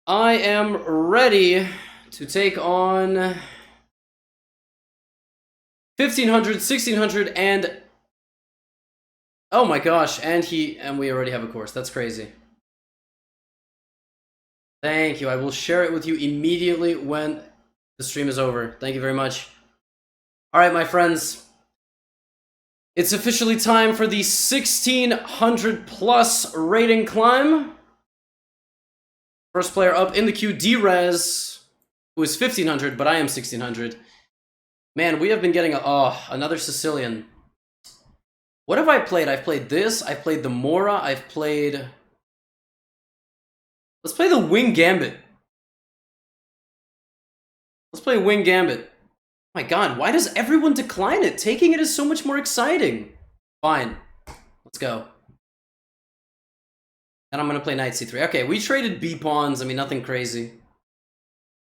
I am ready to take on 1500, 1600, and oh my gosh, and we already have a course. That's crazy. Thank you. I will share it with you immediately when the stream is over. Thank you very much. All right, my friends. It's officially time for the 1600 plus rating climb. First player up in the queue, D-Rez, who is 1500, but I am 1600. Man, we have been getting another Sicilian. What have I played? I've played this, I've played the Mora, I've played... Let's play the Wing Gambit. Let's play Wing Gambit. Oh my god, why does everyone decline it? Taking it is so much more exciting. Fine. Let's go. And I'm gonna play Knight C3. Okay, we traded B pawns. I mean, nothing crazy.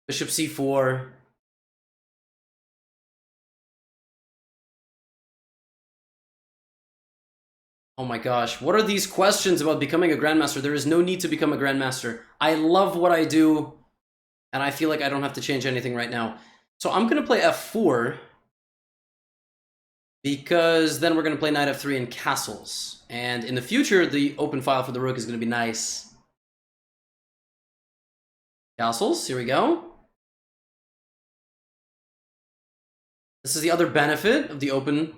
Bishop C4. Oh my gosh, what are these questions about becoming a grandmaster? There is no need to become a grandmaster. I love what I do, and I feel like I don't have to change anything right now. So I'm gonna play F4, because then we're gonna play Knight F3 and castles. And in the future, the open file for the rook is gonna be nice. Castles, here we go. This is the other benefit of the open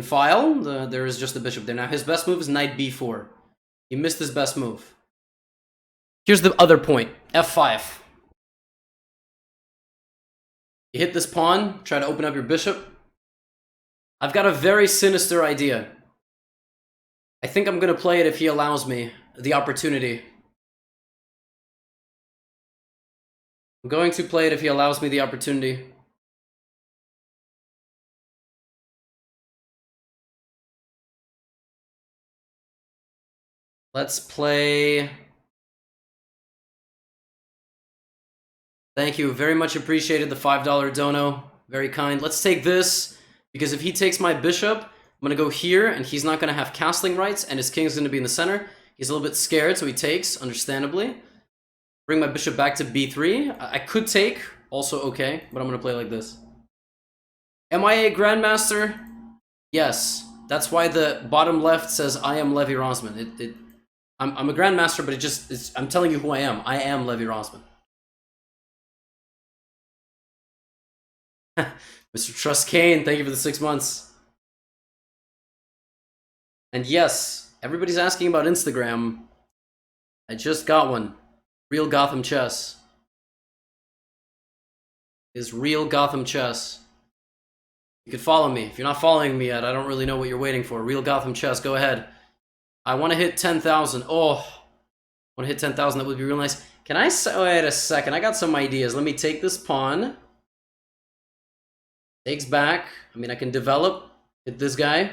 file. There is just the bishop there. Now his best move is Knight B4. He missed his best move. Here's the other point, F5. You hit this pawn, try to open up your bishop. I've got a very sinister idea. I think I'm gonna play it if he allows me the opportunity. I'm going to play it if he allows me the opportunity. Let's play... Thank you, very much appreciated the $5 dono. Very kind. Let's take this, because if he takes my bishop, I'm gonna go here, and he's not gonna have castling rights, and his king's gonna be in the center. He's a little bit scared, so he takes, understandably. Bring my bishop back to B3. I could take, also okay, but I'm gonna play like this. Am I a grandmaster? Yes. That's why the bottom left says I am Levy Rosman. I'm a grandmaster, but I'm telling you who I am. I am Levy Rosman. Mr. Trust Kane, thank you for the 6 months. And yes, everybody's asking about Instagram. I just got one. Real Gotham Chess. Is Real Gotham Chess. You could follow me. If you're not following me yet, I don't really know what you're waiting for. Real Gotham Chess, go ahead. I want to hit 10,000. Oh, I want to hit 10,000. That would be real nice. Can I... Wait a second. I got some ideas. Let me take this pawn. Takes back. I mean, I can develop. Hit this guy.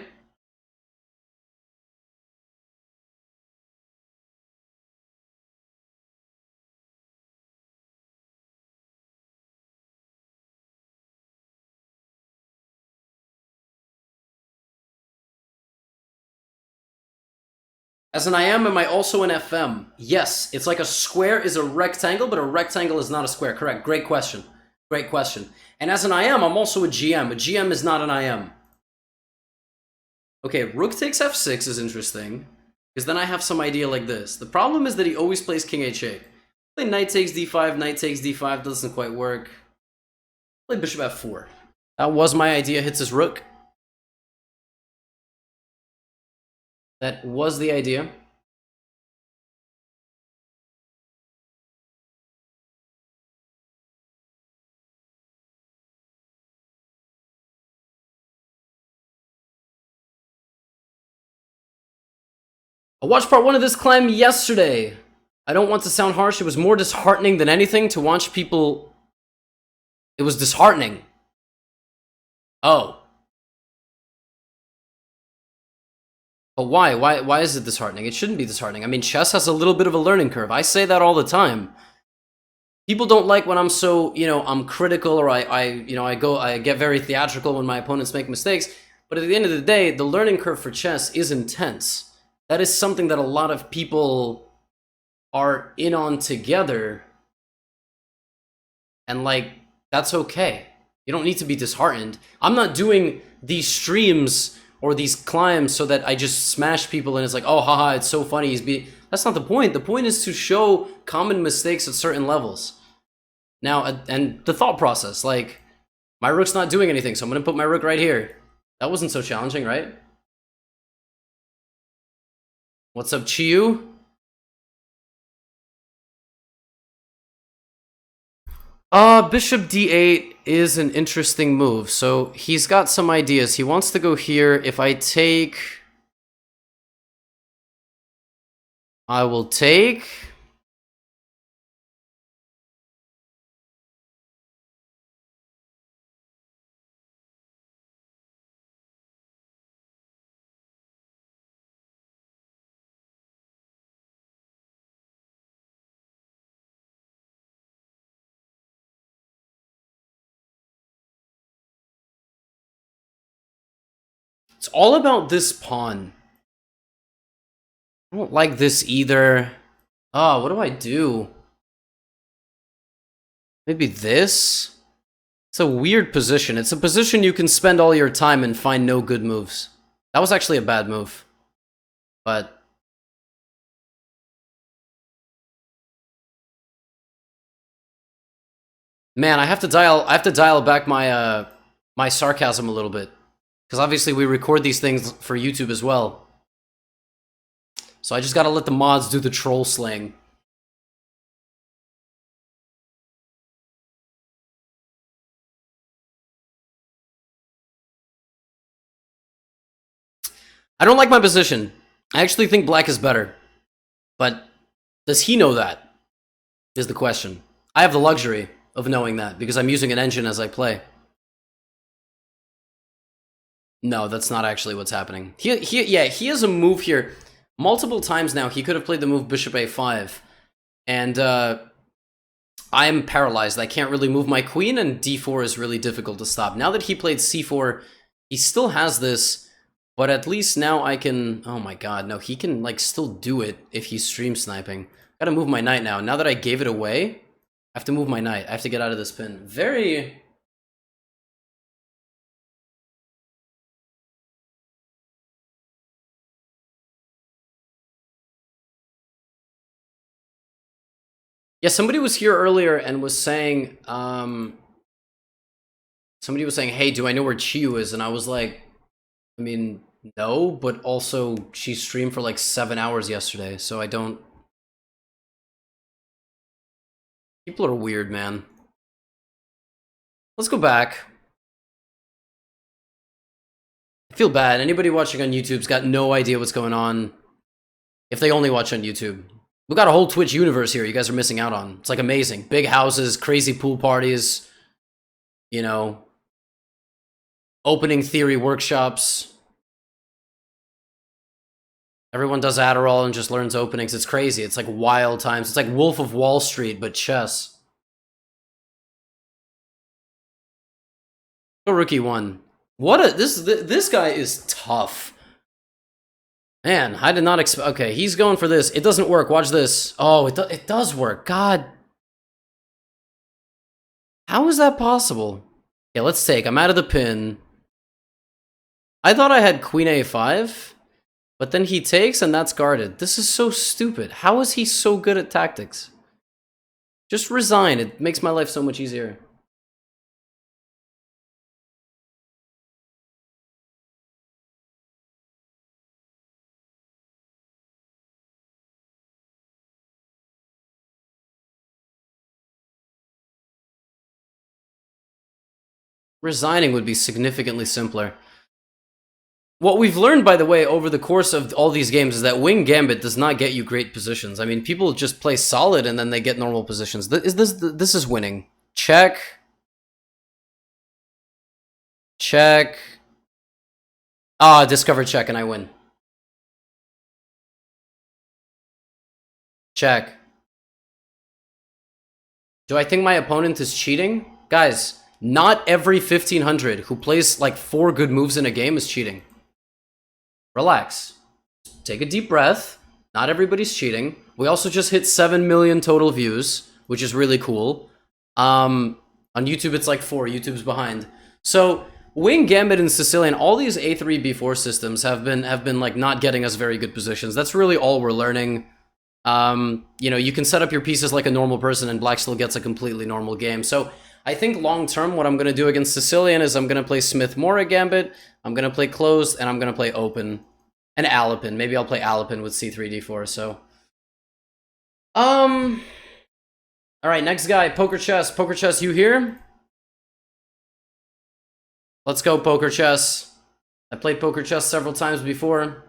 As an IM, am I also an FM? Yes, it's like a square is a rectangle, but a rectangle is not a square. Correct. Great question. Great question. And as an IM, I'm also a GM. A GM is not an IM. Okay, Rook takes F6 is interesting, because then I have some idea like this. The problem is that he always plays King H8. Play Knight takes D5, Knight takes D5, doesn't quite work. Play Bishop F4. That was my idea, hits his rook. That was the idea. I watched part 1 of this climb yesterday. I don't want to sound harsh, it was more disheartening than anything to watch people... It was disheartening. Oh. But why? Why is it disheartening? It shouldn't be disheartening. I mean, chess has a little bit of a learning curve. I say that all the time. People don't like when I'm so, I'm critical, or I get very theatrical when my opponents make mistakes. But at the end of the day, the learning curve for chess is intense. That is something that a lot of people are in on together, and like, that's okay. You don't need to be disheartened. I'm not doing these streams or these climbs so that I just smash people and it's like, oh, haha, it's so funny. That's not the point. The point is to show common mistakes at certain levels. Now, and the thought process, like, my rook's not doing anything, so I'm going to put my rook right here. That wasn't so challenging, right? What's up, Chiyu? Bishop d8 is an interesting move. So he's got some ideas. He wants to go here. If I take... I will take... It's all about this pawn. I don't like this either. Oh, what do I do? Maybe this? It's a weird position. It's a position you can spend all your time and find no good moves. That was actually a bad move. But... man, I have to dial back my my sarcasm a little bit. Because obviously we record these things for YouTube as well. So I just gotta let the mods do the troll slaying. I don't like my position. I actually think black is better. But does he know that? Is the question. I have the luxury of knowing that because I'm using an engine as I play. No, that's not actually what's happening. He has a move here. Multiple times now, he could have played the move bishop a5. And I am paralyzed. I can't really move my queen, and d4 is really difficult to stop. Now that he played c4, he still has this, but at least now I can... oh my god, no, he can like still do it if he's stream sniping. Gotta move my knight now. Now that I gave it away, I have to move my knight. I have to get out of this pin. Very... yeah, somebody was here earlier and was saying, somebody was saying, hey, do I know where Chiyu is? And I was like, I mean, no, but also she streamed for like 7 hours yesterday, so I don't... people are weird, man. Let's go back. I feel bad. Anybody watching on YouTube's got no idea what's going on if they only watch on YouTube. We've got a whole Twitch universe here you guys are missing out on. It's like amazing. Big houses, crazy pool parties, you know, opening theory workshops. Everyone does Adderall and just learns openings. It's crazy. It's like wild times. It's like Wolf of Wall Street, but chess. Go rookie one. What a... this guy is tough. Man, I did not expect... okay, he's going for this. It doesn't work. Watch this. Oh, it does work. God. How is that possible? Yeah, let's take. I'm out of the pin. I thought I had queen a5, but then he takes and that's guarded. This is so stupid. How is he so good at tactics? Just resign. It makes my life so much easier. Resigning would be significantly simpler. What we've learned, by the way, over the course of all these games is that wing gambit does not get you great positions. I mean, people just play solid and then they get normal positions. This is winning. Check. Check. Ah, discover check and I win. Check. Do I think my opponent is cheating? Guys, not every 1500 who plays like 4 good moves in a game is cheating. Relax. Take a deep breath. Not everybody's cheating. We also just hit 7 million total views, which is really cool. On YouTube, it's like 4. YouTube's behind. So Wing, Gambit, and Sicilian, all these A3, B4 systems have been like not getting us very good positions. That's really all we're learning. You know, you can set up your pieces like a normal person, and Black still gets a completely normal game. So I think long term, what I'm gonna do against Sicilian is I'm gonna play Smith-Mora Gambit, I'm gonna play closed, and I'm gonna play open. And Alapin. Maybe I'll play Alapin with C3, D4, so... Alright, next guy, Poker Chess. Poker Chess, you here? Let's go, Poker Chess. I played Poker Chess several times before.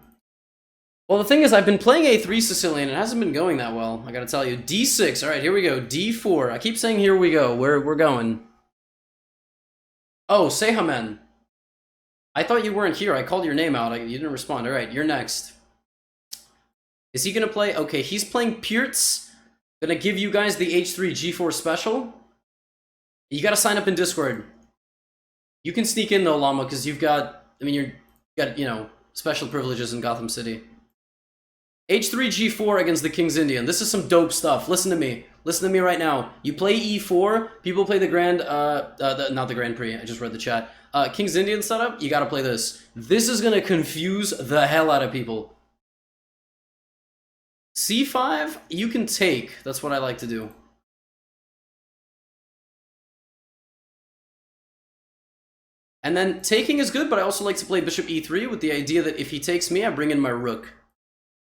Well, the thing is, I've been playing A3 Sicilian, and it hasn't been going that well, I gotta tell you. D6, alright, here we go. D4. I keep saying here we go. We're going. Oh, Sehamen. I thought you weren't here. I called your name out. You didn't respond. Alright, you're next. Is he gonna play? Okay, he's playing Pirtz. Gonna give you guys the H3 G4 special. You gotta sign up in Discord. You can sneak in though, Llama, because you've got... I mean, you got, you know, special privileges in Gotham City. H3 G4 against the King's Indian. This is some dope stuff. Listen to me. Listen to me right now. You play E4. People play the Grand... not the Grand Prix. I just read the chat. King's Indian setup, you gotta play this. This is gonna confuse the hell out of people. C5, you can take. That's what I like to do. And then taking is good, but I also like to play Bishop E3 with the idea that if he takes me, I bring in my rook.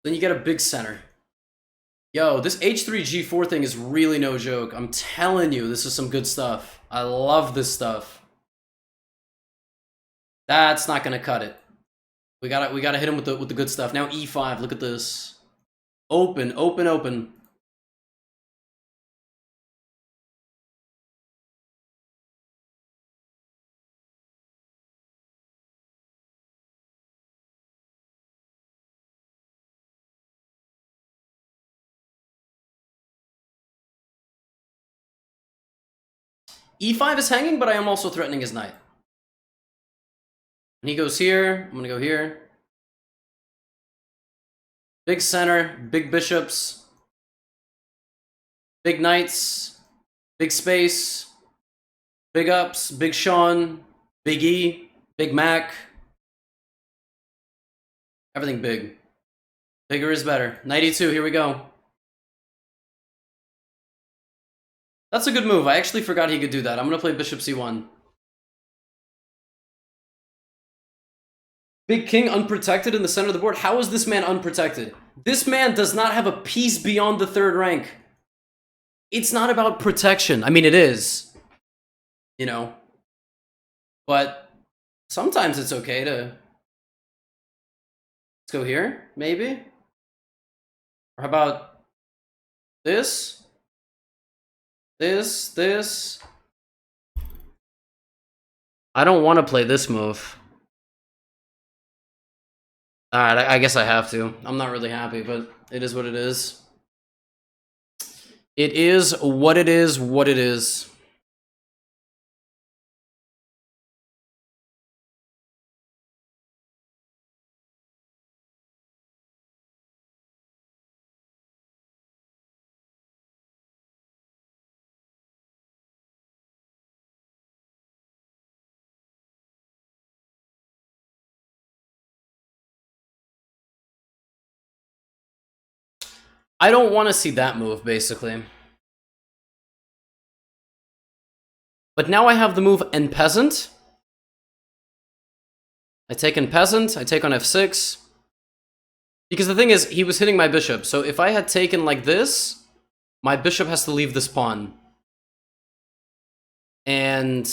Then you get a big center. Yo, this H3 G4 thing is really no joke. I'm telling you, this is some good stuff. I love this stuff. That's not gonna cut it. We gotta hit him with the good stuff. Now E5, look at this. Open, open, open. E5 is hanging, but I am also threatening his knight. And he goes here, I'm gonna go here. Big center, big bishops, big knights, big space, big ups, big Sean, big E, big Mac. Everything big. Bigger is better. Knight E2, here we go. That's a good move. I actually forgot he could do that. I'm gonna play Bishop C1. Big King unprotected in the center of the board. How is this man unprotected? This man does not have a piece beyond the 3rd rank. It's not about protection. I mean, it is. You know. But sometimes it's okay to... Let's go here, maybe? Or how about this? This. I don't want to play this move. Alright, I guess I have to. I'm not really happy, but it is what it is. It is what it is, what it is. I don't want to see that move, basically. But now I have the move N Peasant. I take N Peasant, I take on F6. Because the thing is, he was hitting my bishop, so if I had taken like this, my bishop has to leave this pawn. And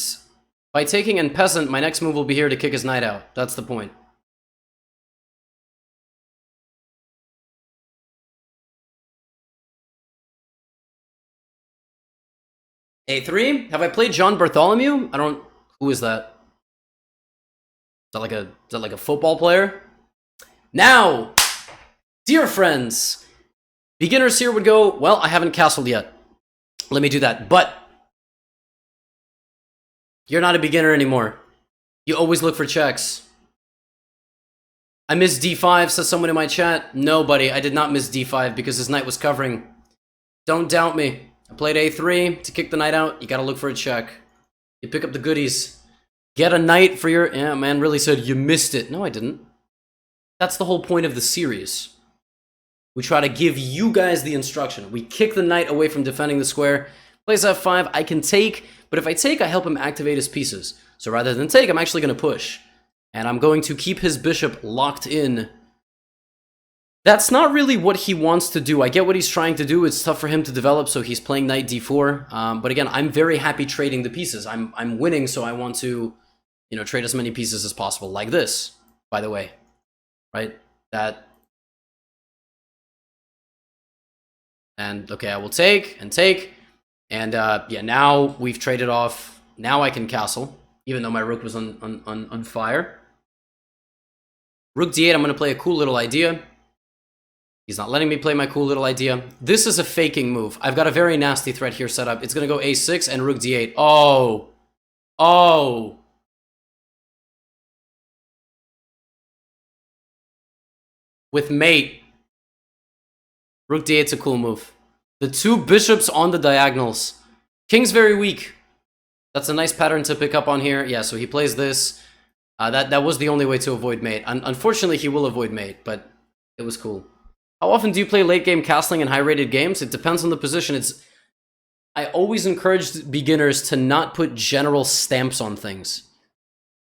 by taking N Peasant, my next move will be here to kick his knight out. That's the point. A3? Have I played John Bartholomew? I don't... Who is that? Is that like a football player? Now, dear friends, beginners here would go, well, I haven't castled yet. Let me do that. But you're not a beginner anymore. You always look for checks. I missed d5, says someone in my chat. No, buddy, I did not miss d5 because his knight was covering. Don't doubt me. I played a3 to kick the knight out. You gotta look for a check. You pick up the goodies. Get a knight for your... Yeah, man really said you missed it. No, I didn't. That's the whole point of the series. We try to give you guys the instruction. We kick the knight away from defending the square. Plays f5, I can take, but if I take, I help him activate his pieces. So rather than take, I'm actually going to push. And I'm going to keep his bishop locked in. That's not really what he wants to do. I get what he's trying to do. It's tough for him to develop, so he's playing knight d4. But again, I'm very happy trading the pieces. I'm winning, so I want to, you know, trade as many pieces as possible. Like this, by the way. Right? That... And, okay, I will take, and take. And, yeah, now we've traded off. Now I can castle, even though my rook was on fire. Rook d8, I'm going to play a cool little idea. He's not letting me play my cool little idea. This is a faking move. I've got a very nasty threat here set up. It's going to go a6 and rook d8. Oh. Oh. With mate. Rook d8's a cool move. The two bishops on the diagonals. King's very weak. That's a nice pattern to pick up on here. Yeah, so he plays this. That was the only way to avoid mate. Unfortunately, he will avoid mate, but it was cool. How often do you play late game castling in high-rated games? It depends on the position. I always encourage beginners to not put general stamps on things.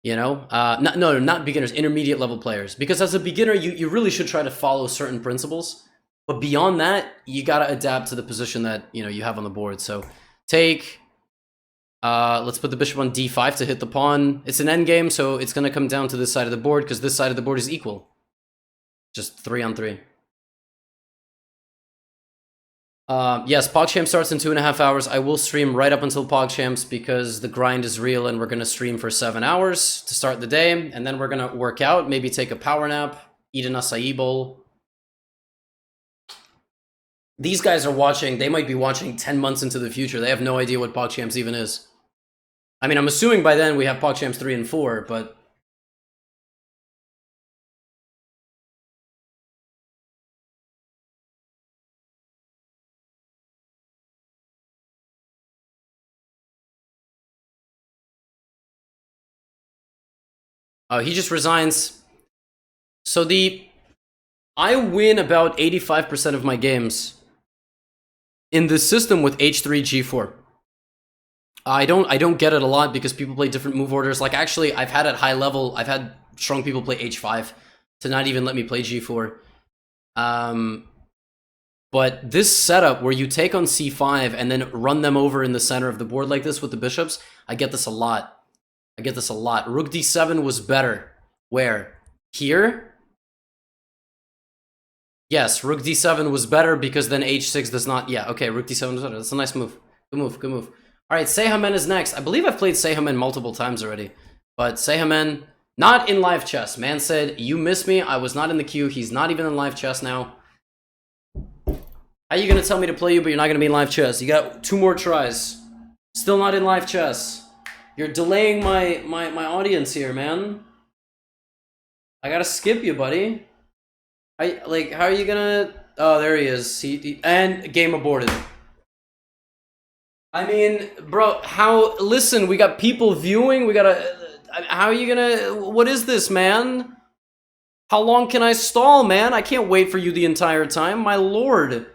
You know? Not beginners, intermediate level players. Because as a beginner, you really should try to follow certain principles. But beyond that, you gotta adapt to the position that, you know, you have on the board. So, take... let's put the bishop on d5 to hit the pawn. It's an endgame, so it's gonna come down to this side of the board, because this side of the board is equal. Just 3 on 3. Yes, PogChamps starts in 2.5 hours. I will stream right up until PogChamps, because the grind is real, and we're gonna stream for 7 hours to start the day, and then we're gonna work out, maybe take a power nap, eat an acai bowl. These guys are watching, they might be watching 10 months into the future. They have no idea what PogChamps even is. I mean, I'm assuming by then we have PogChamps 3 and 4, but... he just resigns. So I win about 85% of my games in this system with h3, g4. I don't get it a lot because people play different move orders. Like, actually, I've had at high level, I've had strong people play h5 to not even let me play g4. But this setup where you take on c5 and then run them over in the center of the board like this with the bishops, I get this a lot. I get this a lot. Rook d7 was better. Where? Here? Yes, rook d7 was better because then h6 does not... Yeah, okay, rook d7 was better. That's a nice move. Good move, good move. Alright, Sehamen is next. I believe I've played Sehamen multiple times already. But Sehamen, not in live chess. Man said, you miss me. I was not in the queue. He's not even in live chess now. How are you going to tell me to play you, but you're not going to be in live chess? You got 2 more tries. Still not in live chess. You're delaying my audience here, man. I gotta skip you, buddy. How are you gonna... Oh, there he is. And game aborted. I mean, bro, how... Listen, we got people viewing, we gotta... How are you gonna... What is this, man? How long can I stall, man? I can't wait for you the entire time, my lord.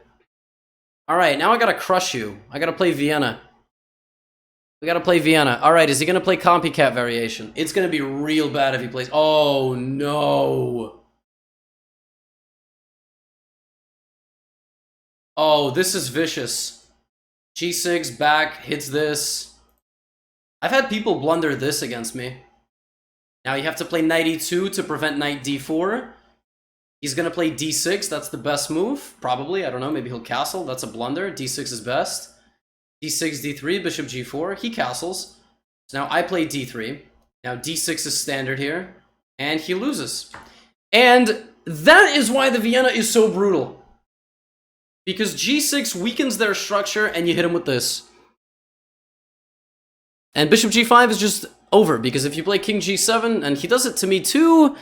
Alright, now I gotta crush you. I gotta play Vienna. We gotta play Vienna. Alright, is he gonna play Copycat Variation? It's gonna be real bad if he plays... Oh, no. Oh, this is vicious. G6, back, hits this. I've had people blunder this against me. Now you have to play knight e2 to prevent knight d4. He's gonna play d6, that's the best move. Probably, I don't know, maybe he'll castle. That's a blunder, d6 is best. d6, d3, bishop g4, he castles. So now I play d3. Now d6 is standard here, and he loses. And that is why the Vienna is so brutal. Because g6 weakens their structure, and you hit him with this. And bishop g5 is just over, because if you play king g7, and he does it to me too,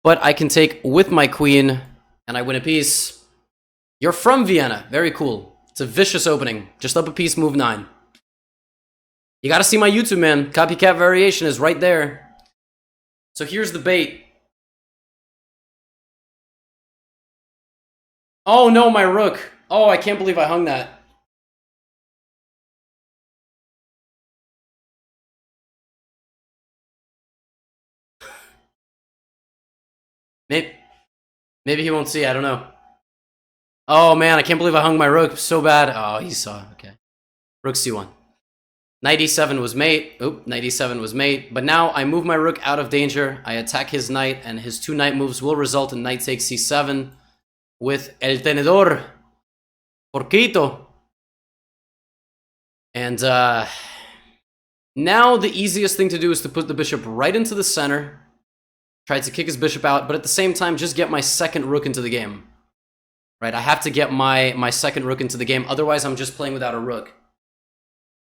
But I can take with my queen, and I win a piece. You're from Vienna. Very cool. It's a vicious opening. Just up a piece, move 9. You gotta see my YouTube, man. Copycat variation is right there. So here's the bait. Oh no, my rook. Oh, I can't believe I hung that. Maybe he won't see, I don't know. Oh man, I can't believe I hung my rook so bad. Oh, he saw, okay. Rook c1. Knight e7 was mate. Oop, knight e7 was mate. But now I move my rook out of danger. I attack his knight, and his 2 knight moves will result in knight takes c7 with El Tenedor. Porquito. And now the easiest thing to do is to put the bishop right into the center. Try to kick his bishop out, but at the same time, just get my second rook into the game. Right, I have to get my second rook into the game, otherwise I'm just playing without a rook.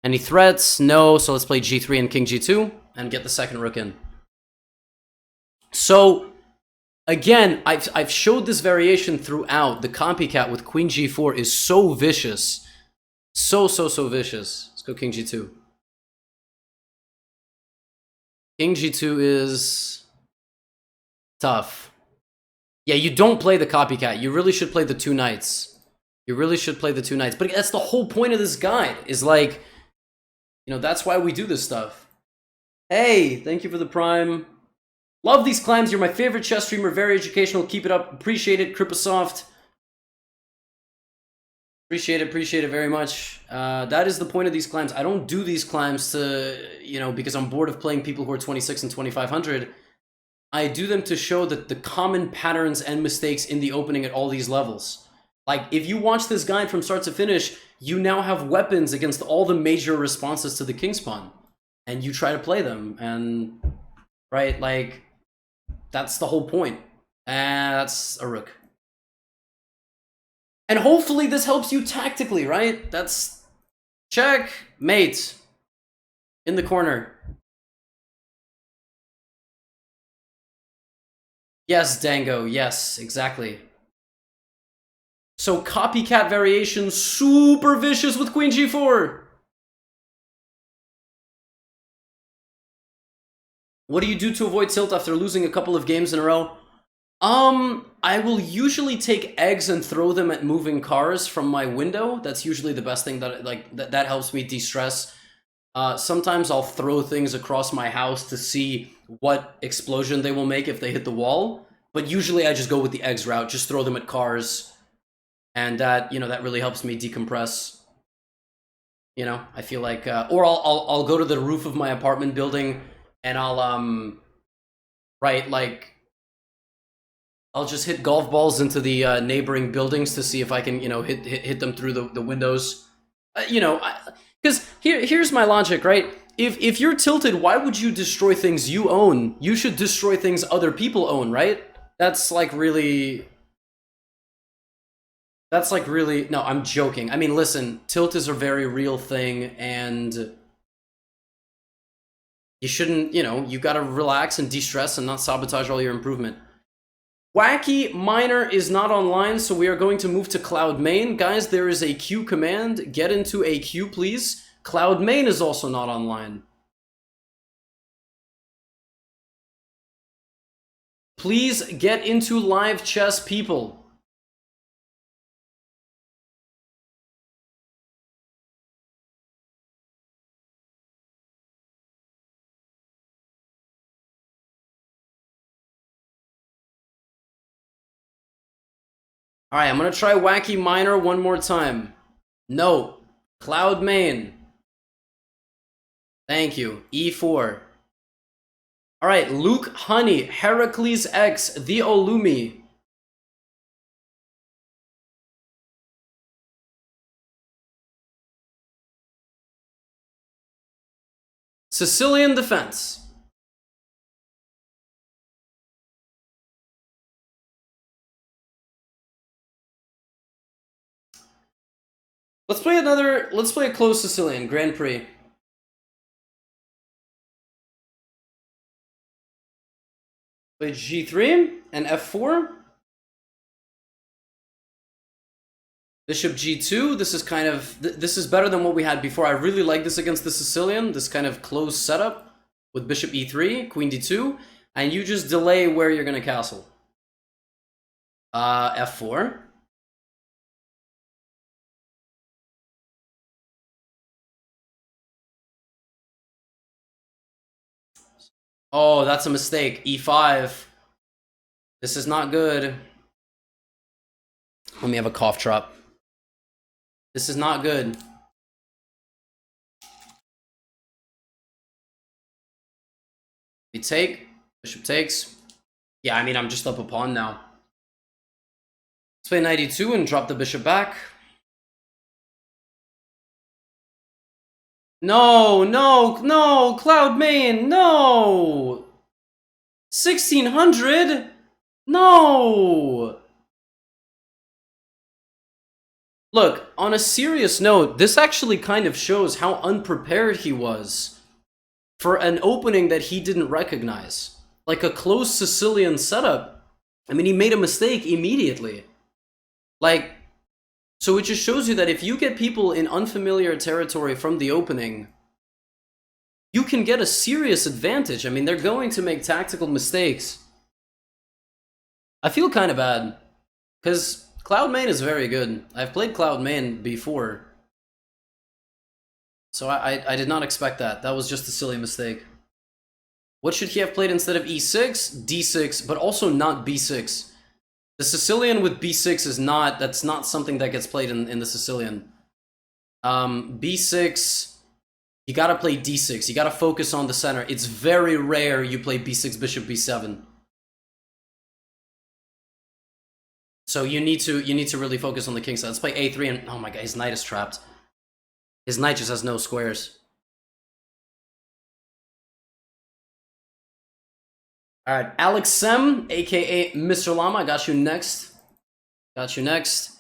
Any threats? No, so let's play g3 and king g2, and get the second rook in. So, again, I've showed this variation throughout. The copycat with queen g4 is so vicious. So vicious. Let's go king g2. King g2 is tough. Yeah, you don't play the copycat. You really should play the 2 knights. You really should play the 2 knights. But that's the whole point of this guide, is like, you know, that's why we do this stuff. Hey, thank you for the prime. Love these climbs. You're my favorite chess streamer. Very educational. Keep it up. Appreciate it, Kripasoft. Appreciate it very much. That is the point of these climbs. I don't do these climbs to, you know, because I'm bored of playing people who are 26 and 2500. I do them to show that the common patterns and mistakes in the opening at all these levels. Like, if you watch this guide from start to finish, you now have weapons against all the major responses to the king's pawn. And you try to play them, and, right, like, that's the whole point. And that's a rook. And hopefully this helps you tactically, right? That's check, mate, in the corner. Yes, Dango, yes, exactly. So copycat variation, super vicious with queen g4. What do you do to avoid tilt after losing a couple of games in a row? I will usually take eggs and throw them at moving cars from my window. That's usually the best thing that helps me de-stress. Sometimes I'll throw things across my house to see what explosion they will make if they hit the wall. But usually I just go with the eggs route, just throw them at cars. And that, you know, that really helps me decompress. You know, I feel like, or I'll go to the roof of my apartment building and I'll, right, like, I'll just hit golf balls into the neighboring buildings to see if I can, you know, hit them through the windows. You know, because here's my logic, right? If you're tilted, why would you destroy things you own? You should destroy things other people own, right? That's like really... That's like really... No, I'm joking. I mean, listen, tilt is a very real thing, and you shouldn't, you know, you gotta relax and de-stress and not sabotage all your improvement. Wacky Miner is not online, so we are going to move to Cloud Main. Guys, there is a queue command. Get into a queue, please. Cloud Main is also not online. Please get into live chess, people. Alright, I'm gonna try Wacky Miner one more time. No. Cloud Main. Thank you. E4. Alright, Luke Honey, Heracles X, The Olumi. Sicilian Defense. Let's play a close Sicilian, Grand Prix. Play g3 and f4. Bishop g2. This is kind of... This is better than what we had before. I really like this against the Sicilian. This kind of closed setup with bishop e3, queen d2. And you just delay where you're going to castle. F4. Oh, that's a mistake. E5. This is not good. Let me have a cough drop. This is not good. We take. Bishop takes. Yeah, I mean, I'm just up a pawn now. Let's play knight e2 and drop the bishop back. No, no, no, Cloud Main, no! 1600? No! Look, on a serious note, this actually kind of shows how unprepared he was for an opening that he didn't recognize. Like a closed Sicilian setup. I mean, he made a mistake immediately. Like, so it just shows you that if you get people in unfamiliar territory from the opening, you can get a serious advantage. I mean, they're going to make tactical mistakes. I feel kind of bad, because Cloud Main is very good. I've played Cloud Main before. So I did not expect that. That was just a silly mistake. What should he have played instead of e6? d6, but also not b6. The Sicilian with b6 is not, that's not something that gets played in the Sicilian. b6, you gotta play d6. You gotta focus on the center. It's very rare you play b6, bishop b7. So you need to really focus on the king side. Let's play a3 and oh my god, his knight is trapped. His knight just has no squares. Alright, Alex Sem, aka Mr. Llama, I got you next. Got you next.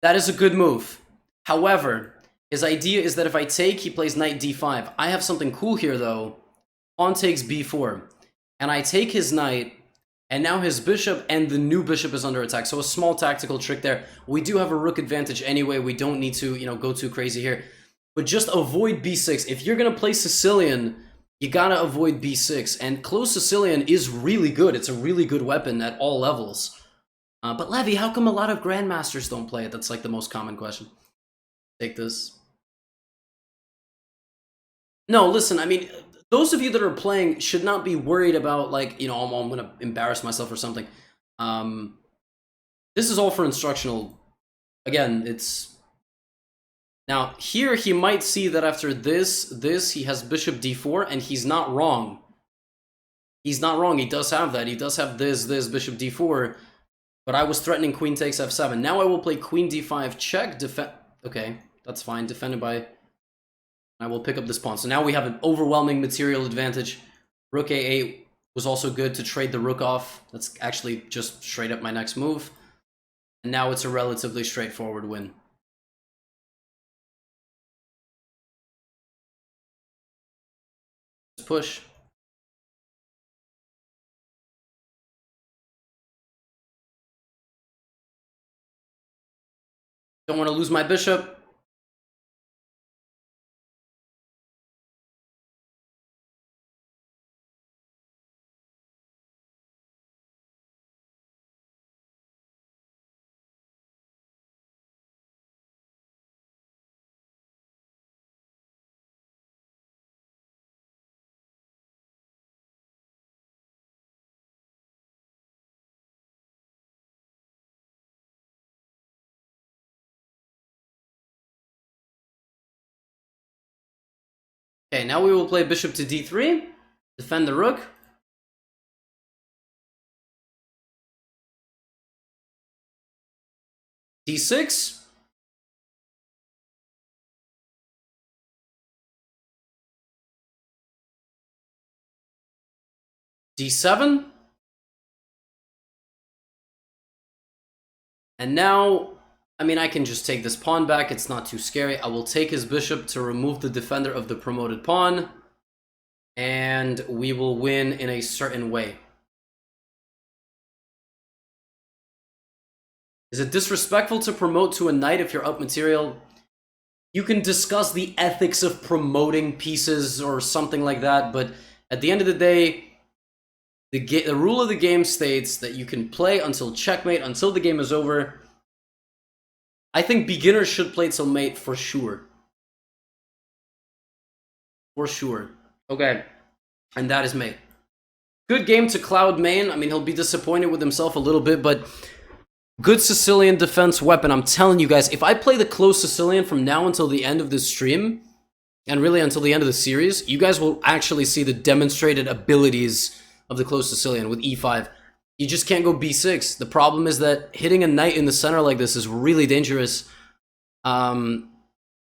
That is a good move. However, his idea is that if I take, he plays knight d5. I have something cool here though. Pawn takes b4. And I take his knight, and now his bishop and the new bishop is under attack. So a small tactical trick there. We do have a rook advantage anyway. We don't need to, go too crazy here. But just avoid b6. If you're going to play Sicilian, you gotta avoid b6. And closed Sicilian is really good. It's a really good weapon at all levels. But Levy, how come a lot of grandmasters don't play it? That's like the most common question. Take this. No, listen, I mean, those of you that are playing should not be worried about, like, I'm gonna embarrass myself or something. This is all for instructional. Again, it's... Now, here he might see that after this, he has bishop d4, and he's not wrong. He's not wrong, he does have that. He does have this, bishop d4, but I was threatening queen takes f7. Now I will play queen d5 check, okay, that's fine, defended by... I will pick up this pawn. So now we have an overwhelming material advantage. Rook a8 was also good to trade the rook off. That's actually just straight up my next move. And now it's a relatively straightforward win. Just push. Don't want to lose my bishop. Okay, now we will play bishop to d3, defend the rook. d6. d7. And now, I mean, I can just take this pawn back. It's not too scary. I will take his bishop to remove the defender of the promoted pawn. And we will win in a certain way. Is it disrespectful to promote to a knight if you're up material? You can discuss the ethics of promoting pieces or something like that, but at the end of the day, the rule of the game states that you can play until checkmate, until the game is over. I think beginners should play till mate for sure. For sure. Okay. And that is mate. Good game to Cloud main. I mean, he'll be disappointed with himself a little bit, but good Sicilian defense weapon. I'm telling you guys, if I play the close Sicilian from now until the end of this stream, and really until the end of the series, you guys will actually see the demonstrated abilities of the close Sicilian with e5. You just can't go b6. The problem is that hitting a knight in the center like this is really dangerous.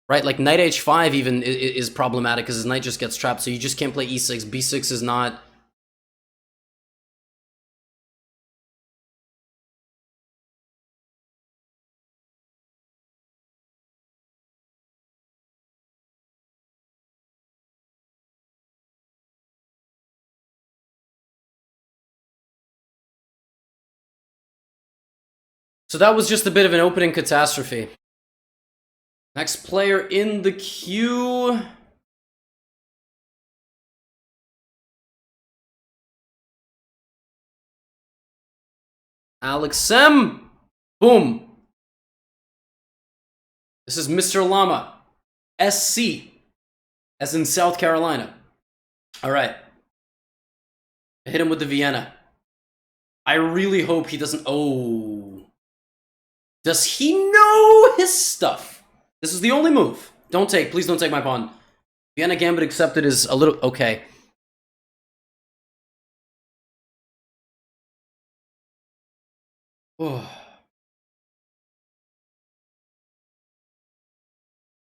Right, like knight h5 even is problematic because his knight just gets trapped, so you just can't play e6. b6 is not... So that was just a bit of an opening catastrophe. Next player in the queue... Alex M. Boom. This is Mr. Llama. SC. As in South Carolina. Alright. I hit him with the Vienna. I really hope he doesn't... Oh. Does he know his stuff? This is the only move. Don't take. Please don't take my pawn. Vienna Gambit accepted is a little... Okay. Oh.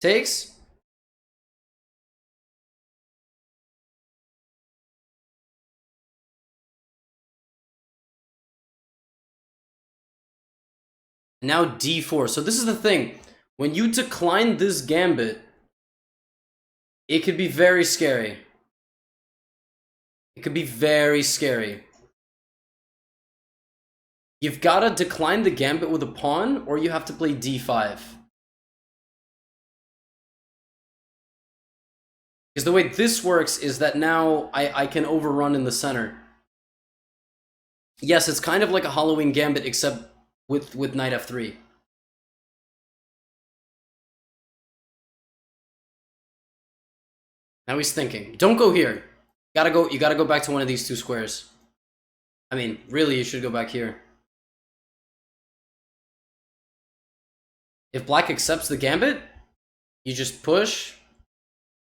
Takes. Now d4. So this is the thing. When you decline this gambit, it could be very scary. It could be very scary. You've got to decline the gambit with a pawn, or you have to play d5. Because the way this works is that now I can overrun in the center. Yes, it's kind of like a Halloween gambit, except with knight f3. Now he's thinking. Don't go here. You gotta go back to one of these two squares. I mean, really, you should go back here. If black accepts the gambit, you just push.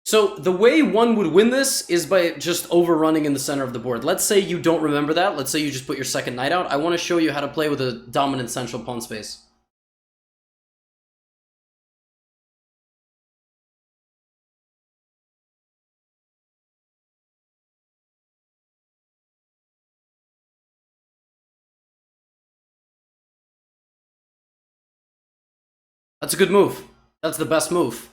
So the way one would win this is by just overrunning in the center of the board. Let's say you don't remember that. Let's say you just put your second knight out. I want to show you how to play with a dominant central pawn space. That's a good move. That's the best move.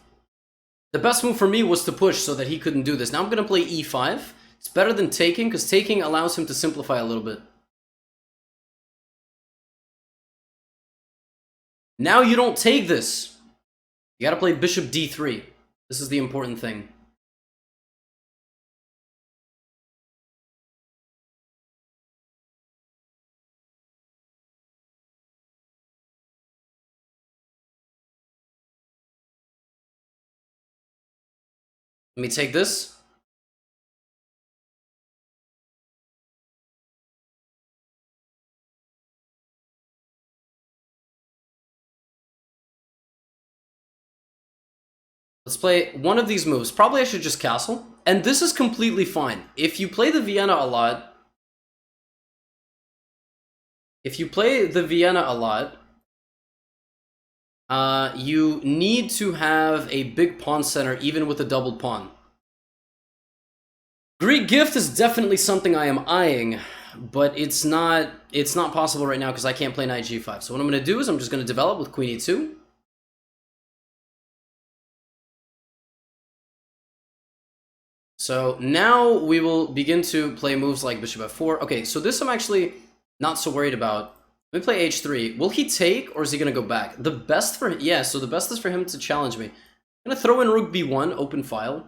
The best move for me was to push so that he couldn't do this. Now I'm going to play e5. It's better than taking, because taking allows him to simplify a little bit. Now you don't take this. You got to play bishop d3. This is the important thing. Let me take this. Let's play one of these moves. Probably I should just castle. And this is completely fine. If you play the Vienna a lot... you need to have a big pawn center, even with a doubled pawn. Greek Gift is definitely something I am eyeing, but it's not possible right now because I can't play knight g5. So what I'm going to do is I'm just going to develop with queen e2. So now we will begin to play moves like bishop f4. Okay, so this I'm actually not so worried about. Let me play h3. Will he take, or is he going to go back? The best for... Yeah, so the best is for him to challenge me. I'm going to throw in rook b1, open file.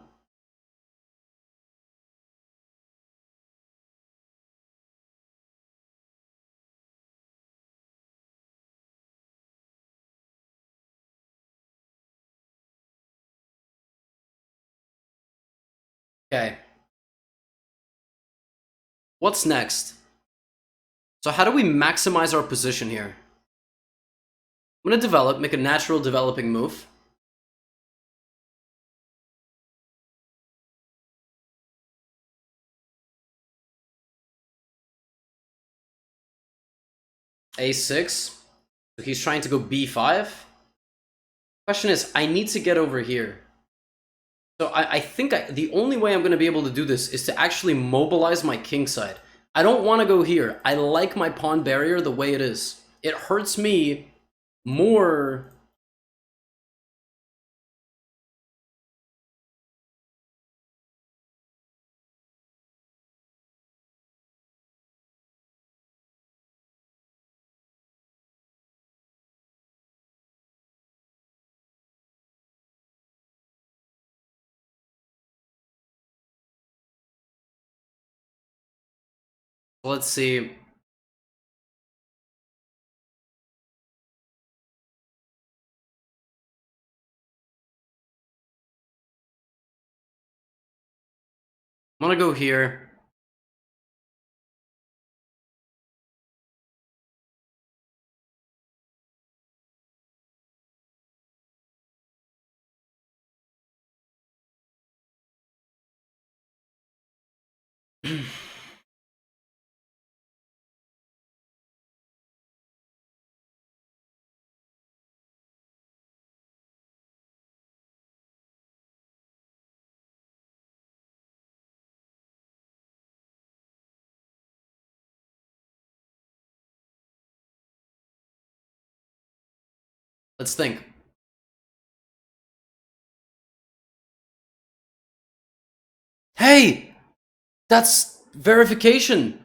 Okay. What's next? So how do we maximize our position here? I'm going to develop, make a natural developing move. a6. So he's trying to go b5. Question is, I need to get over here. So I think the only way I'm going to be able to do this is to actually mobilize my king side. I don't want to go here. I like my pawn barrier the way it is. It hurts me more. Let's see. I'm going to go here. Let's think. Hey! That's verification!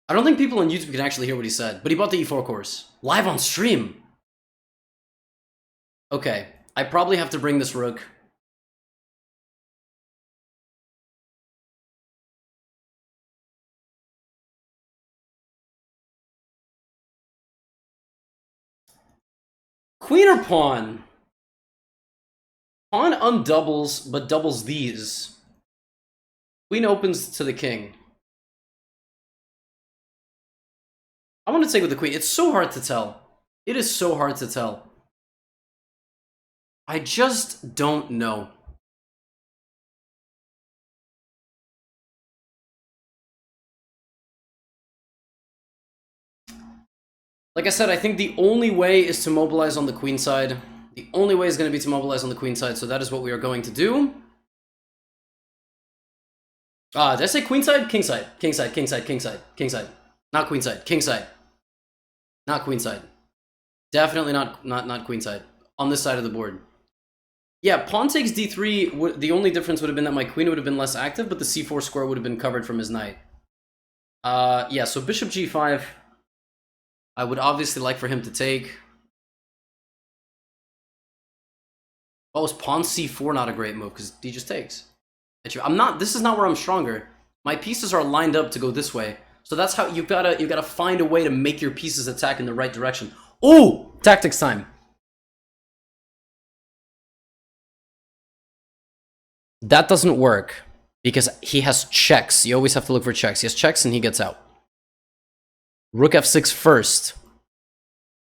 I don't think people on YouTube can actually hear what he said, but he bought the E4 course. Live on stream! Okay, I probably have to bring this rook. Queen or pawn? Pawn undoubles, but doubles these. Queen opens to the king. I want to take with the queen. It's so hard to tell. It is so hard to tell. I just don't know. Like I said, I think the only way is to mobilize on the queen side. The only way is going to be to mobilize on the queen side, so that is what we are going to do. Did I say queen side? King side. King side, king side, king side, king side. Not queen side, king side. Not queen side. Definitely not queen side. On this side of the board. Yeah, pawn takes d3, the only difference would have been that my queen would have been less active, but the c4 square would have been covered from his knight. Yeah, so bishop g5, I would obviously like for him to take. Oh, is pawn c4 not a great move? Because he just takes. This is not where I'm stronger. My pieces are lined up to go this way. So that's how you gotta find a way to make your pieces attack in the right direction. Oh! Tactics time. That doesn't work because he has checks. You always have to look for checks. He has checks and he gets out. Rook f6 first.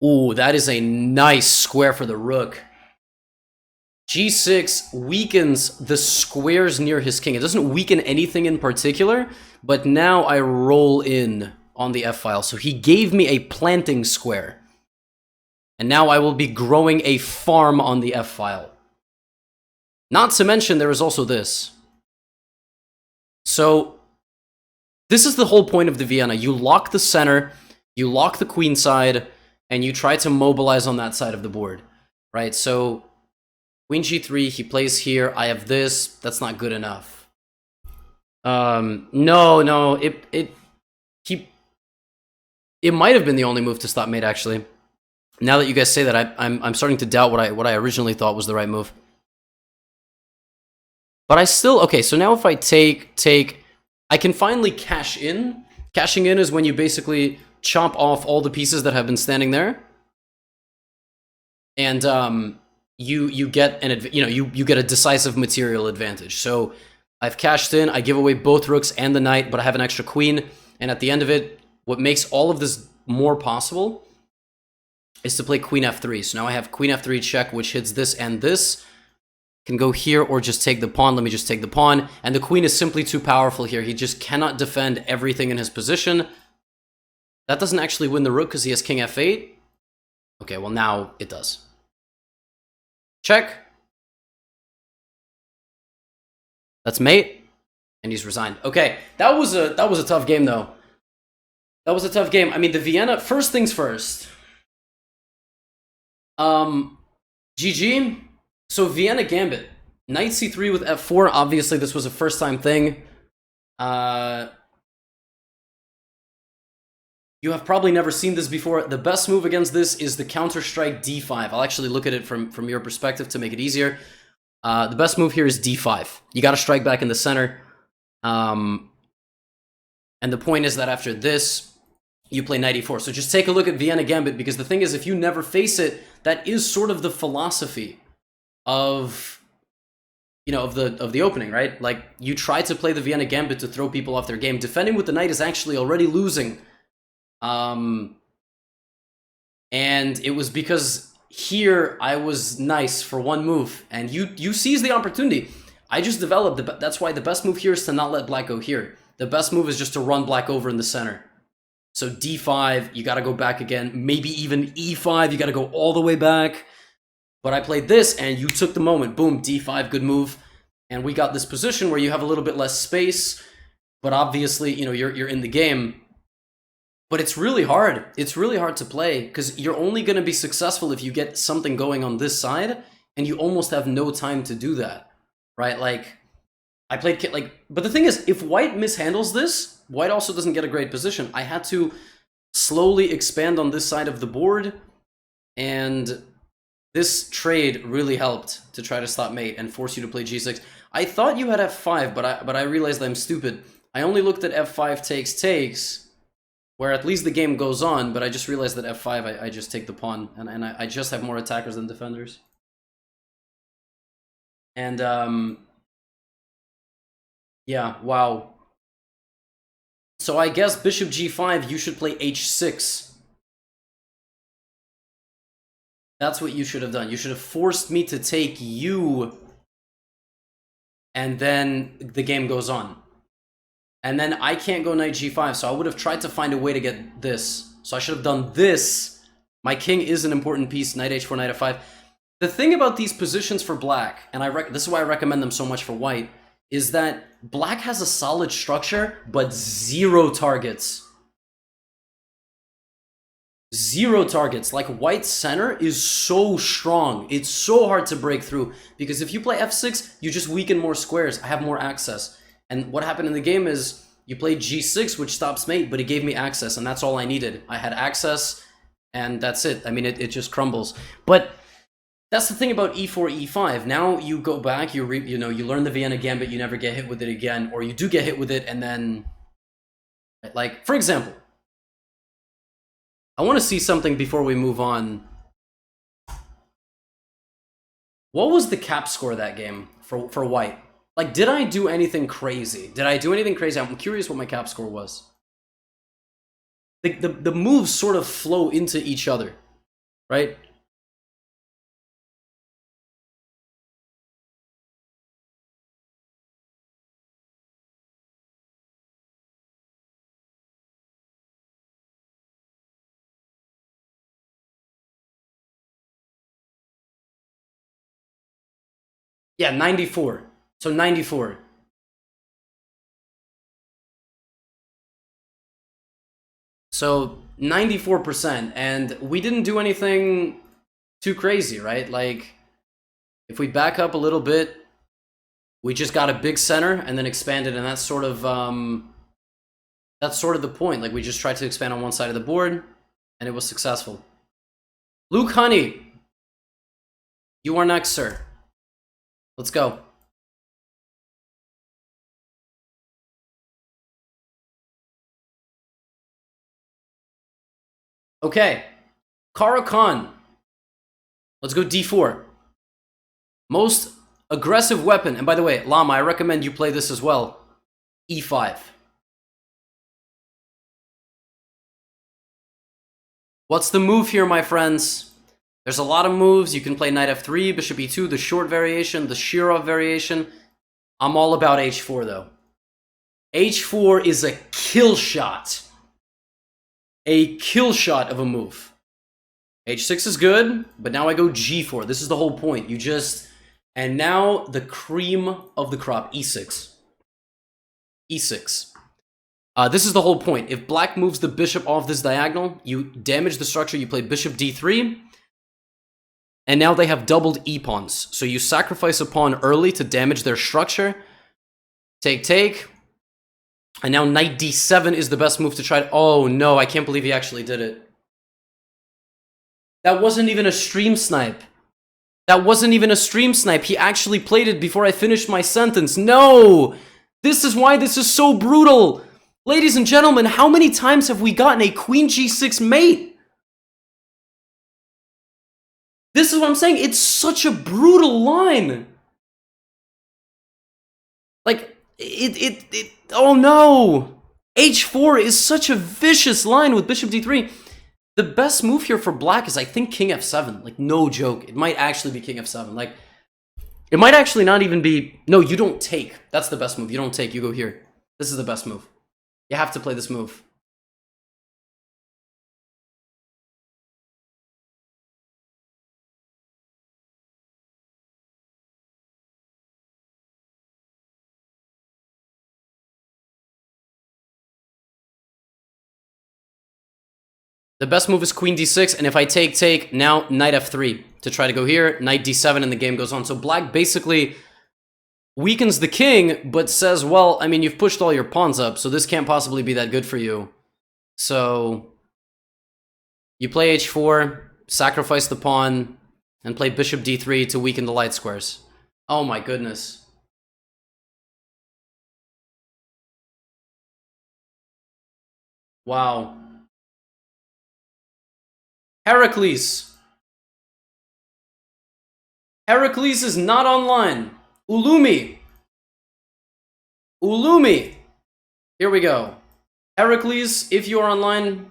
Ooh, that is a nice square for the rook. g6 weakens the squares near his king. It doesn't weaken anything in particular, but now I roll in on the f-file. So he gave me a planting square. And now I will be growing a farm on the f-file. Not to mention, there is also this. So, this is the whole point of the Vienna. You lock the center, you lock the queen side, and you try to mobilize on that side of the board. Right? So, queen g3, he plays here. I have this. That's not good enough. No. It It might have been the only move to stop mate, actually. Now that you guys say that, I'm starting to doubt what I originally thought was the right move. But I still... Okay, so now if I take... I can finally cash in. Cashing in is when you basically chop off all the pieces that have been standing there. And you get you get a decisive material advantage. So I've cashed in, I give away both rooks and the knight, but I have an extra queen. And at the end of it, what makes all of this more possible is to play queen f3. So now I have queen f3 check, which hits this and this. Can go here or just take the pawn. Let me just take the pawn. And the queen is simply too powerful here. He just cannot defend everything in his position. That doesn't actually win the rook because he has king f8. Okay, well now it does. Check. That's mate. And he's resigned. Okay, that was a tough game though. That was a tough game. I mean, the Vienna, first things first. GG. So Vienna Gambit, Knight C3 with F4. Obviously, this was a first-time thing. You have probably never seen this before. The best move against this is the counter-strike D5. I'll actually look at it from your perspective to make it easier. The best move here is D5. You got to strike back in the center. And the point is that after this, you play Knight E4. So just take a look at Vienna Gambit, because the thing is, if you never face it, that is sort of the philosophy of the opening, right? Like, you try to play the Vienna Gambit to throw people off their game. Defending with the knight is actually already losing. And it was because here I was nice for one move, and you seize the opportunity. I just developed that's why the best move here is to not let black go here. The best move is just to run black over in the center. So D5, you got to go back again. Maybe even E5, you got to go all the way back. But I played this, and you took the moment. Boom, D5, good move. And we got this position where you have a little bit less space, but obviously, you're in the game. But it's really hard. It's really hard to play, because you're only going to be successful if you get something going on this side, and you almost have no time to do that, right? Like, I played, but the thing is, if white mishandles this, white also doesn't get a great position. I had to slowly expand on this side of the board, and this trade really helped to try to stop mate and force you to play g6. I thought you had f5, but I realized I'm stupid. I only looked at f5 takes, where at least the game goes on, but I just realized that f5, I just take the pawn, and I just have more attackers than defenders. And, yeah, wow. So I guess bishop g5, you should play h6. That's what you should have done. You should have forced me to take you, and then the game goes on. And then I can't go knight g5, so I would have tried to find a way to get this. So I should have done this. My king is an important piece, knight h4, knight f5. The thing about these positions for black, and this is why I recommend them so much for white, is that black has a solid structure, but zero targets. Zero targets. Like, white's center is so strong. It's so hard to break through, because if you play f6, you just weaken more squares. I have more access. And what happened in the game is you played g6, which stops mate, but it gave me access, and that's all I needed. I had access, and that's it. I mean, it just crumbles. But that's the thing about e4, e5. Now you go back, you learn the Vienna Gambit, you never get hit with it again, or you do get hit with it, and then, like, for example, I want to see something before we move on. What was the cap score of that game for white? Like, did I do anything crazy? Did I do anything crazy? I'm curious what my cap score was. The moves sort of flow into each other, right? Yeah, 94. So 94. So 94%, and we didn't do anything too crazy, right? Like, if we back up a little bit, we just got a big center and then expanded, and that's That's sort of the point. Like, we just tried to expand on one side of the board, and it was successful. Luke Honey, you are next, sir. Let's go. Okay, Caro-Kann. Let's go d4. Most aggressive weapon. And by the way, Llama, I recommend you play this as well. e5. What's the move here, my friends? There's a lot of moves. You can play knight f3, bishop e2, the short variation, the Shirov variation. I'm all about h4, though. h4 is a kill shot. A kill shot of a move. h6 is good, but now I go g4. This is the whole point. You just... And now the cream of the crop, e6. e6. This is the whole point. If black moves the bishop off this diagonal, you damage the structure, you play bishop d3, and now they have doubled e-pawns. So you sacrifice a pawn early to damage their structure. Take, take. And now knight d7 is the best move to try to... Oh no, I can't believe he actually did it. That wasn't even a stream snipe. That wasn't even a stream snipe. He actually played it before I finished my sentence. No! This is why this is so brutal. Ladies and gentlemen, how many times have we gotten a queen g6 mate? This is what I'm saying. It's such a brutal line. Like, oh no. h4 is such a vicious line with bishop d3. The best move here for black is, I think, king f7. Like, no joke. It might actually be king f7. Like, it might actually not even be... No, you don't take. That's the best move. You don't take. You go here. This is the best move. You have to play this move. The best move is queen d6, and if I take, now knight f3 to try to go here, knight d7, and the game goes on. So black basically weakens the king, but says, well, I mean, you've pushed all your pawns up, so this can't possibly be that good for you. So you play h4, sacrifice the pawn, and play bishop d3 to weaken the light squares. Oh my goodness. Wow. Heracles. Heracles is not online. Ulumi. Ulumi. Here we go. Heracles, if you are online.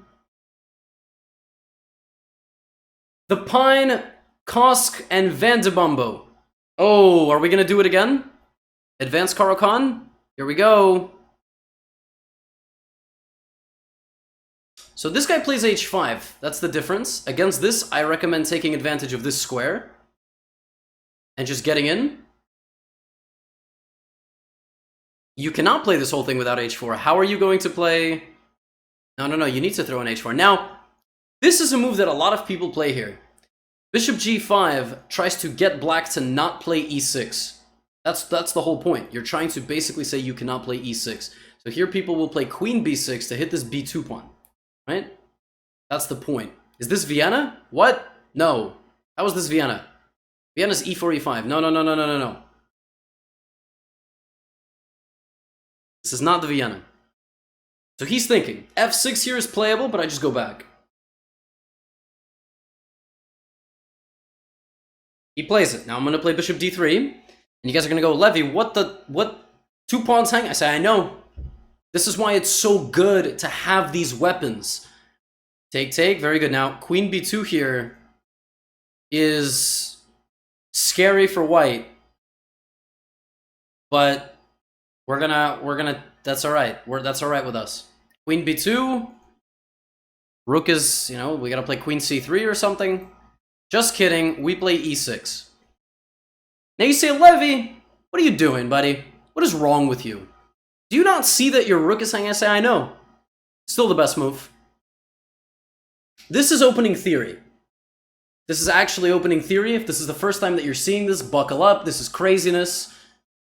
The Pine, Kosk, and Vandebumbo. Oh, are we going to do it again? Advanced Caro-Kann? Here we go. So this guy plays h5. That's the difference. Against this, I recommend taking advantage of this square and just getting in. You cannot play this whole thing without h4. How are you going to play? No, you need to throw in h4. Now, this is a move that a lot of people play here. Bishop g5 tries to get black to not play e6. That's the whole point. You're trying to basically say you cannot play e6. So here people will play queen b6 to hit this b2 pawn. Right? That's the point. Is this Vienna? What? No. How is this Vienna? Vienna's e4, e5. No. This is not the Vienna. So he's thinking, f6 here is playable, but I just go back. He plays it. Now I'm going to play bishop d3. And you guys are going to go, Levy, what 2 pawns hang? I say, I know. This is why it's so good to have these weapons. Take, very good. Now, queen b2 here is scary for white, but we're gonna. That's all right. That's all right with us. Queen b2. Rook is, we gotta play queen c3 or something. Just kidding. We play e6. Now you say, Levy, what are you doing, buddy? What is wrong with you? Do you not see that your rook is hanging? I say, I know. Still the best move. This is opening theory. This is actually opening theory. If this is the first time that you're seeing this, buckle up. This is craziness.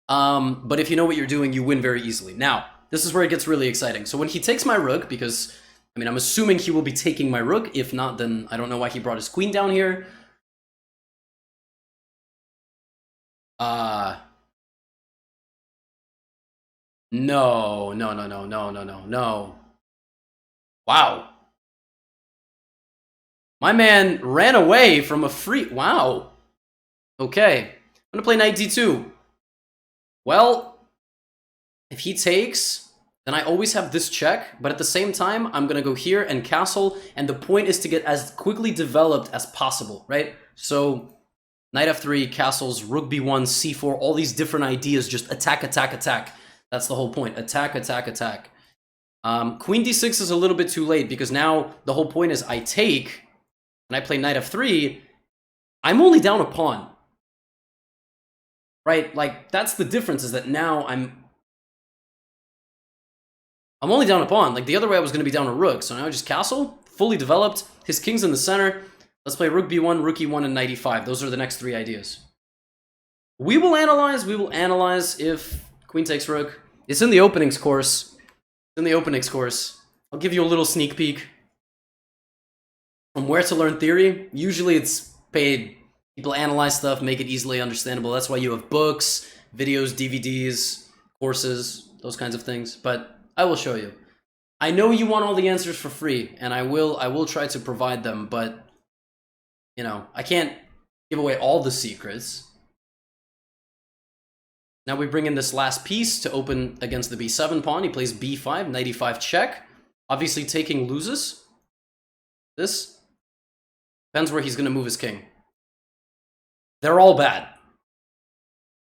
But if you know what you're doing, you win very easily. Now, This is where it gets really exciting. So when he takes my rook, because, I mean, I'm assuming he will be taking my rook. If not, then I don't know why he brought his queen down here. No. Wow. My man ran away from a free... Wow. Okay. I'm gonna play knight d2. Well, if he takes, then I always have this check, but at the same time, I'm gonna go here and castle, and the point is to get as quickly developed as possible, right? So, knight f3, castles, rook b1, c4, all these different ideas, just attack, attack, attack. That's the whole point. Attack, attack, attack. Queen d6 is a little bit too late, because now the whole point is I take, and I play knight f3, I'm only down a pawn. Right? Like, that's the difference, is that now I'm only down a pawn. Like, the other way I was going to be down a rook, so now I just castle, fully developed, his king's in the center. Let's play rook b1, rook e1, and knight e5. Those are the next 3 ideas. We will analyze if queen takes rook. It's in the openings course. It's in the openings course. I'll give you a little sneak peek. From Where to Learn Theory, usually it's paid. People analyze stuff, make it easily understandable. That's why you have books, videos, DVDs, courses, those kinds of things. But I will show you. I know you want all the answers for free, and I will try to provide them, but you know, I can't give away all the secrets. Now we bring in this last piece to open against the b7 pawn. He plays b5, knight e5 check. Obviously taking loses. This depends where he's going to move his king. They're all bad.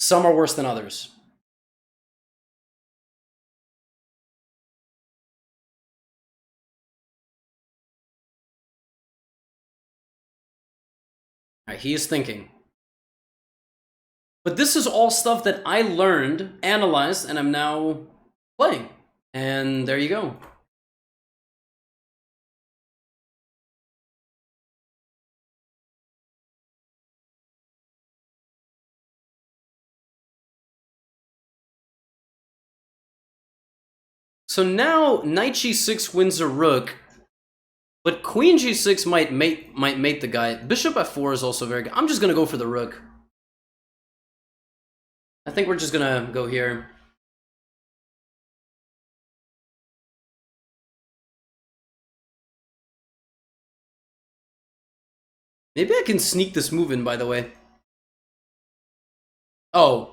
Some are worse than others. All right, he is thinking. But this is all stuff that I learned, analyzed, and I'm now playing. And there you go. So now knight g6 wins a rook, but queen g6 might mate the guy. Bishop f4 is also very good. I'm just gonna go for the rook. I think we're just gonna go here. Maybe I can sneak this move in, by the way. Oh.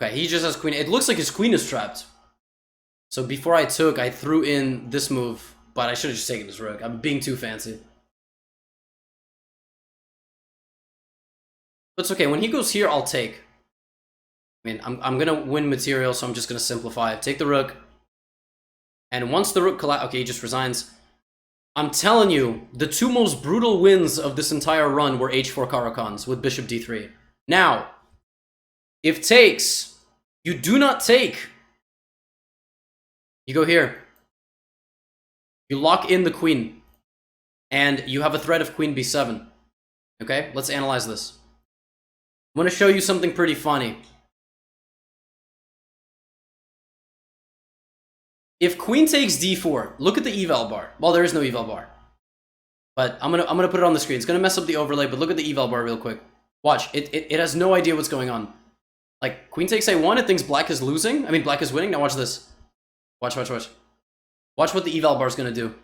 Okay, he just has queen. It looks like his queen is trapped. So before I took, I threw in this move, but I should have just taken this rook. I'm being too fancy. But it's okay. When he goes here, I'll take. I mean, I'm gonna win material, so I'm just gonna simplify. Take the rook. And once the rook collapses... Okay, he just resigns. I'm telling you, the 2 most brutal wins of this entire run were h4 Caro-Kanns with bishop d3. Now, if takes, you do not take. You go here. You lock in the queen. And you have a threat of queen b7. Okay, let's analyze this. I'm going to show you something pretty funny. If queen takes d4, look at the eval bar. Well, there is no eval bar. But I'm gonna put it on the screen. It's gonna mess up the overlay, but look at the eval bar real quick. Watch, it has no idea what's going on. Like, queen takes a1, it thinks black is losing. I mean, black is winning. Now watch this. Watch. Watch what the eval bar is gonna do.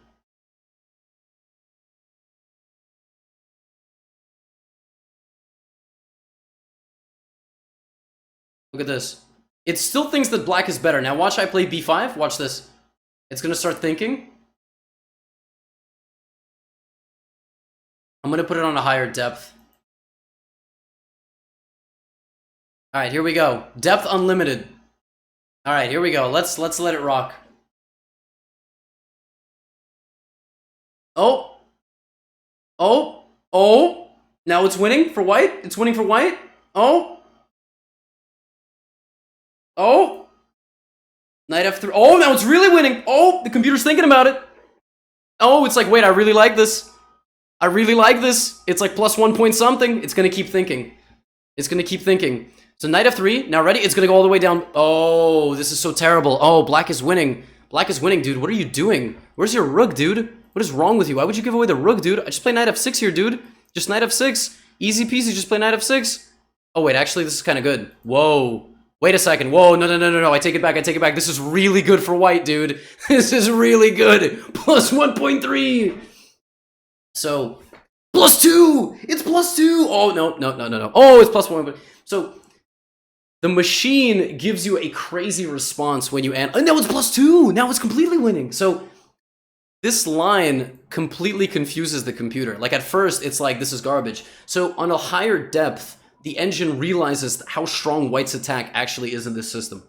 Look at this. It still thinks that black is better. Now watch I play b5. Watch this. It's gonna start thinking. I'm gonna put it on a higher depth. Alright, here we go. Depth unlimited. Alright, here we go. Let's let it rock. Oh. Oh. Oh. Now it's winning for white. It's winning for white. Oh. Oh. Knight f3. Oh, now it's really winning. Oh, the computer's thinking about it. Oh, it's like, wait, I really like this. I really like this. It's like plus 1 point something. It's gonna keep thinking. It's gonna keep thinking. So knight f3, now ready? It's gonna go all the way down. Oh, this is so terrible. Oh, black is winning. Black is winning, dude. What are you doing? Where's your rook, dude? What is wrong with you? Why would you give away the rook, dude? I just play knight f6 here, dude. Just knight f6. Easy peasy, just play knight f6. Oh, wait, actually, this is kind of good. Whoa. Wait a second. Whoa, no. I take it back, I take it back. This is really good for white, dude. This is really good. Plus 1.3. So, plus 2. It's plus 2. Oh, no. Oh, it's plus 1. So, the machine gives you a crazy response when you and now it's plus 2. Now it's completely winning. So, this line completely confuses the computer. Like, at first, it's like, this is garbage. So, on a higher depth, the engine realizes how strong white's attack actually is in this system.